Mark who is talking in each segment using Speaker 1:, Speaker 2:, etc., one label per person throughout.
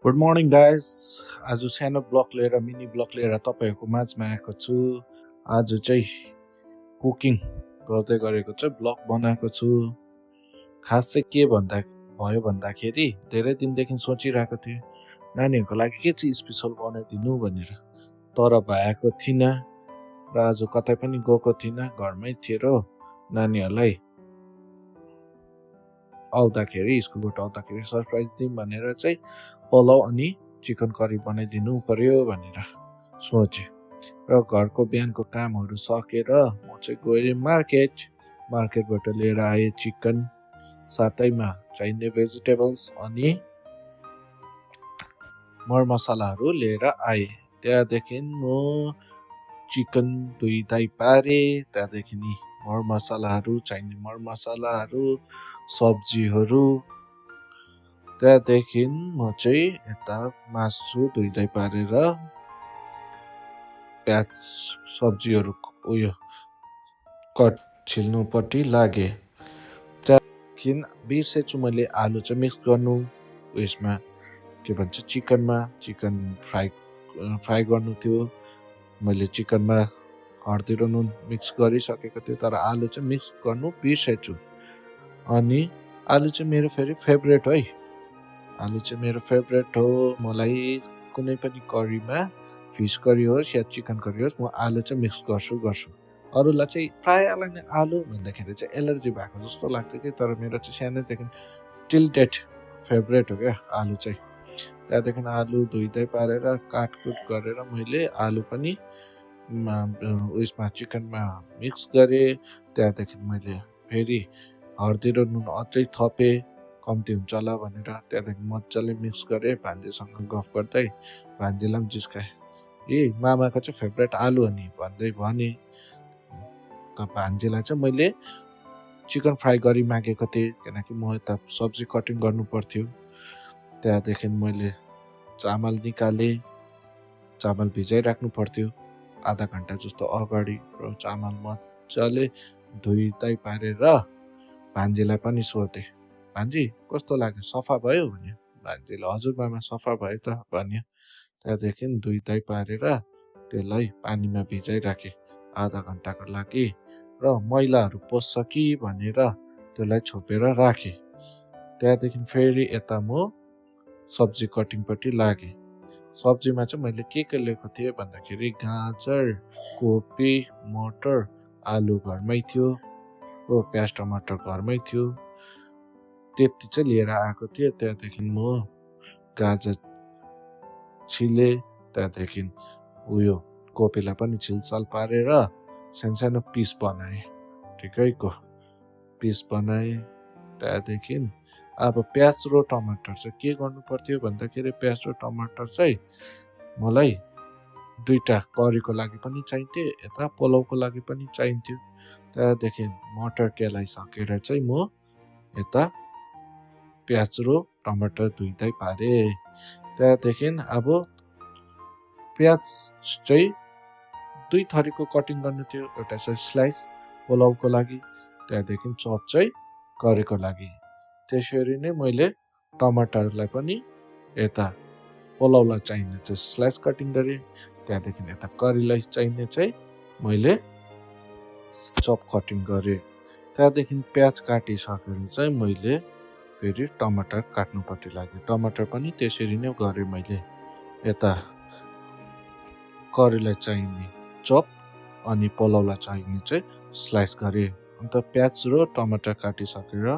Speaker 1: Good morning guys. आज सानो blog लिएर मिनी ब्लग लिएर तपाईँहरूको माझमा आएको छु। आज चाहिँ कुकिङ गर्दै गरेको चाहिँ ब्लग बनाएको छु। खास चाहिँ के भयो भन्दाखेरि धेरै दिनदेखि सोचिरहेको थिएँ नानीहरूको लागि के चाहिँ स्पेसल बनाइदिनु भनेर, तर भएको थिइनँ र आज कतै पनि गएको थिइनँ, घरमै थिएँ र नानीहरूलाई आउँदाखेरि स्कुलबाट आउँदाखेरि सरप्राइज दिउँ भनेर चाहिँ पुलाउ अनि चिकन करी बनाइदिनु पर्यो भनेर सोचेँ र घरको बिहानको कामहरू सकेर म चाहिँ गएँ मार्केटबाट लिएर आएँ चिकन, साथैमा चाहिने भेजिटेबल्स अनि मरमसलाहरू लिएर आएँ। त्यहाँदेखि म चिकन धुइधाइ पारेँ, त्यहाँदेखि चाहिने मरमसलाहरू, सब्जीहरू, त्यहाँदेखि म चाहिँ यता मासु धुइधाइ पारेर प्याज सब्जीहरू कट छिल्नुपट्टि लागेँ। त्यहाँदेखि बिर्सेछु मैले आलु चाहिँ मिक्स गर्नु उयसमा के भन्छ चिकन फ्राई गर्नु थियो। मैले चिकनमा हर्दी र नुन मिक्स गरिसकेको थिएँ, तर आलु चाहिँ मिक्स गर्नु बिर्सेछु। अनि आलु चाहिँ मेरो फेरि फेभरेट है, आलु चाहिँ मेरो फेभरेट हो। मलाई कुनै पनि करीमा फिस करी होस् या चिकन करी होस् म आलु चाहिँ मिक्स गर्छु। अरूलाई चाहिँ प्रायःलाई नै आलु भन्दाखेरि चाहिँ एलर्जी भएको जस्तो लाग्छ कि, तर मेरो चाहिँ सानैदेखि टिल डेट फेभरेट हो क्या आलु चाहिँ। त्यहाँदेखि आलु धुइधाइ पारेर काटकुट गरेर मैले आलु पनि उयसमा चिकनमा मिक्स गरेँ। त्यहाँदेखि मैले फेरि हर्दी र नुन अझै थपेँ, कम्ती हुन्छ होला भनेर। त्यहाँदेखि मजाले मिक्स गरेँ भान्जीसँग गफ गर्दै। भान्जीलाई पनि जिस्काएँ, मामाको चाहिँ फेभरेट आलु हो नि भन्दै भने। त भान्जीलाई चाहिँ मैले चिकन फ्राई गरी मागेको थिएँ, किनकि म यता सब्जी कटिङ गर्नु पर्थ्यो। त्यहाँदेखि मैले चामल निकालेँ, चामल भिजाइराख्नु पर्थ्यो आधा घन्टा जस्तो अगाडि, र चामल मजाले धुइधाइ पारेर भान्जीलाई पनि सोधेँ, भान्जी कस्तो लाग्यो, सफा भयो भन्यो। भान्जीले हजुर मामा सफा भयो त भन्यो। त्यहाँदेखि धुइधाइ पारेर त्यसलाई पानीमा भिजाइराखेँ आधा घन्टाको लागि, र मैलाहरू पस्छ कि भनेर त्यसलाई छोपेर राखेँ। त्यहाँदेखि फेरि यता म सब्जी कटिङपट्टि लागेँ। सब्जीमा चाहिँ मैले के लिएको थिएँ भन्दाखेरि गाजर, कोपी, मटर, आलु घरमै थियो हो, प्याज टमाटर घरमै थियो, त्यति चाहिँ लिएर आएको थिएँ। त्यहाँदेखि म गाजर छिलेँ, त्यहाँदेखि कोपीलाई पनि छिलछाल पारेर सानो पिस बनाएँ, ठिकैको पिस बनाएँ। त्यहाँदेखि अब प्याज र टमाटर चाहिँ के गर्नु पर्थ्यो भन्दाखेरि प्याज र टमाटर चाहिँ मलाई दुईवटा करीको लागि पनि चाहिन्थ्यो, यता पुलाउको लागि पनि चाहिन्थ्यो। त्यहाँदेखि मटर केलाइसकेर चाहिँ म यता प्याज र टमाटर धुइधाइ पारेँ। त्यहाँदेखि अब प्याज चाहिँ दुई थरीको कटिङ गर्नु थियो, एउटा चाहिँ स्लाइस पुलाउको लागि, त्यहाँदेखि चप चाहिँ करीको लागि। त्यसरी नै मैले टमाटरलाई पनि यता पुलाउलाई चाहिने चाहिँ स्लाइस कटिङ गरेँ, त्यहाँदेखि यता करीलाई चाहिने चाहिँ मैले चप कटिङ गरेँ। त्यहाँदेखि प्याज काटिसकेर चाहिँ मैले फेरि टमाटर काट्नुपट्टि लागेँ। टमाटर पनि त्यसरी नै गरेँ मैले, यता करीलाई चाहिने चप अनि पुलाउलाई चाहिने चाहिँ स्लाइस गरेँ। अन्त प्याज र टमाटर काटिसकेर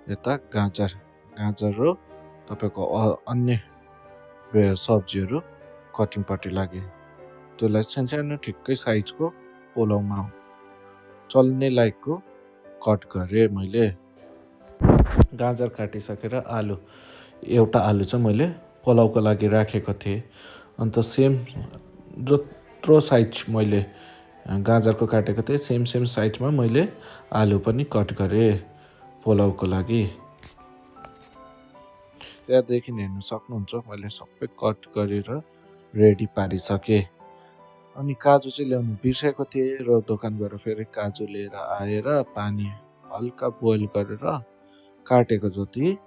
Speaker 1: यता गाजर र तपाईँको अन्य सब्जीहरू कटिङपट्टि लागेँ। त्यसलाई सानो ठिक्कै साइजको पुलाउमा चल्ने लायकको कट गरेँ मैले। गाजर काटिसकेर एउटा आलु चाहिँ मैले पुलाउको लागि राखेको थिएँ। अन्त सेम जत्रो साइज मैले गाजरको काटेको थिएँ सेम साइजमा मैले आलु पनि कट गरेँ पुलाउको लागि। त्यहाँदेखि हेर्नु सक्नुहुन्छ मैले सबै कट गरेर रेडी पारिसकेँ। अनि काजु चाहिँ ल्याउनु बिर्सेको थिएँ, र दोकान गएर फेरि काजु लिएर आएर पानी हल्का बोइल गरेर काटेको जति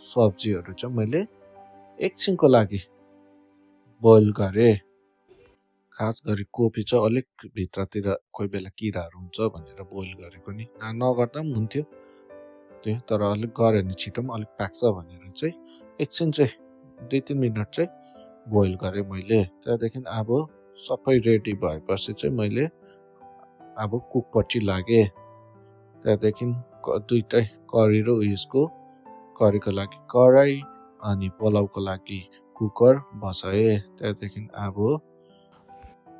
Speaker 1: सब्जीहरू चाहिँ मैले एकछिनको लागि बोइल गरेँ। खास गरी कोपी चाहिँ अलिक भित्रतिर कोही बेला किराहरू हुन्छ भनेर बोइल गरेको नि, नगर्दा पनि हुन्थ्यो त्यो, तर अलिक गऱ्यो भने छिटो पनि अलिक पाक्छ भनेर चाहिँ एकछिन चाहिँ 2-3 मिनट चाहिँ बोइल गरेँ मैले। त्यहाँदेखि अब सबै रेडी भएपछि चाहिँ मैले अब कुकपट्टि लागेँ। त्यहाँदेखि दुइटै करी र उयसको, करीको लागि कराई अनि पुलाउको लागि कुकर बसाएँ। त्यहाँदेखि अब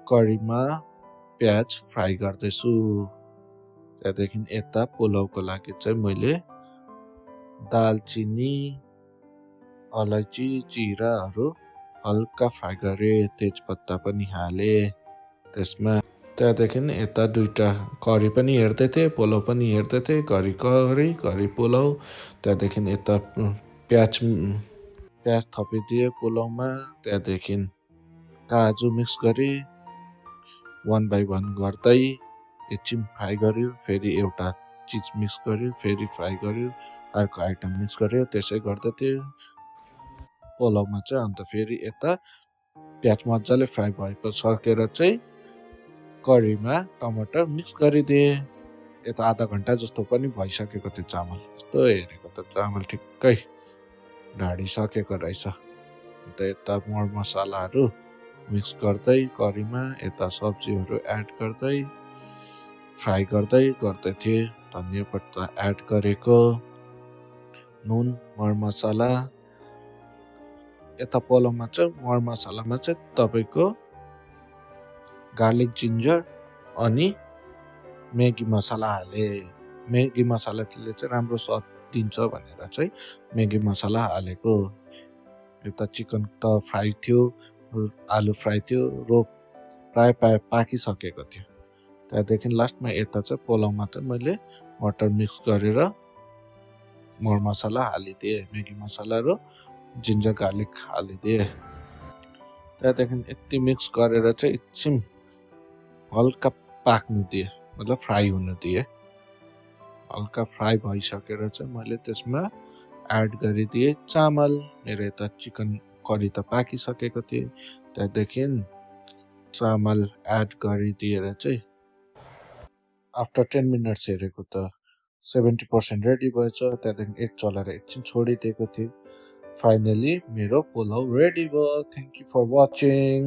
Speaker 1: करीमा प्याज फ्राई गर्दैछु। त्यहाँदेखि यता पुलाउको लागि चाहिँ मैले दालचिनी, अलैँची, जिराहरू हल्का फ्राई गरेँ, तेजपत्ता पनि हालेँ त्यसमा। त्यहाँदेखि यता दुइटा करी पनि हेर्दै थिएँ, पुलाउ पनि हेर्दै थिएँ, करी पुलाउ। त्यहाँदेखि यता प्याज थपिदिएँ पुलाउमा। त्यहाँदेखि काजु मिक्स गरेँ, 1 by 1 गर्दै एकछिन फ्राई गर्यो, फेरि एउटा चिज मिक्स गर्यो, फेरि फ्राई गर्यो, अर्को आइटम मिक्स गर्यो, त्यसै गर्दै थिएँ पुलाउमा चाहिँ। अन्त फेरि यता प्याज मजाले फ्राई भइसकेर चाहिँ करीमा टमाटर मिक्स गरिदिएँ। यता आधा घन्टा जस्तो पनि भइसकेको थियो चामल, यस्तो हेरेको त चामल ठिक्कै ढाडिसकेको रहेछ। अन्त यता मरमसलाहरू मिक्स गर्दै करीमा यता सब्जीहरू एड गर्दै फ्राई गर्दै थिएँ। धनियाँ पत्ता एड गरेको, नुन, मरमसला। यता पुलाउमा चाहिँ मरमसलामा चाहिँ तपाईँको गार्लिक जिन्जर अनि म्यागी मसला हालेँ। म्यागी मसलाले चाहिँ राम्रो स्वाद दिन्छ भनेर चाहिँ म्यागी मसला हालेको। यता चिकन त फ्राई थियो, आलु फ्राई थियो र प्राय पाकिसकेको थियो। त्यहाँदेखि लास्टमा यता चाहिँ पुलाउमा चाहिँ मैले मटर मिक्स गरेर मरमसला हालिदिएँ, म्यागी मसला र जिन्जर गार्लिक हालिदिएँ। त्यहाँदेखि यति मिक्स गरेर चाहिँ एकछिन हल्का पाक्नु दिएँ, मतलब फ्राई हुन दिएँ। हल्का फ्राई भइसकेर चाहिँ मैले त्यसमा एड गरिदिएँ चामल। मेरो यता चिकन करी त पाकिसकेको थियो। त्यहाँदेखि चामल एड गरिदिएर चाहिँ आफ्टर 10 मिनट्स हेरेको त 70% रेडी भएछ। त्यहाँदेखि एक चलाएर एकछिन छोडिदिएको थिएँ। फाइनली मेरो पुलाउ रेडी भयो। Thank you for watching.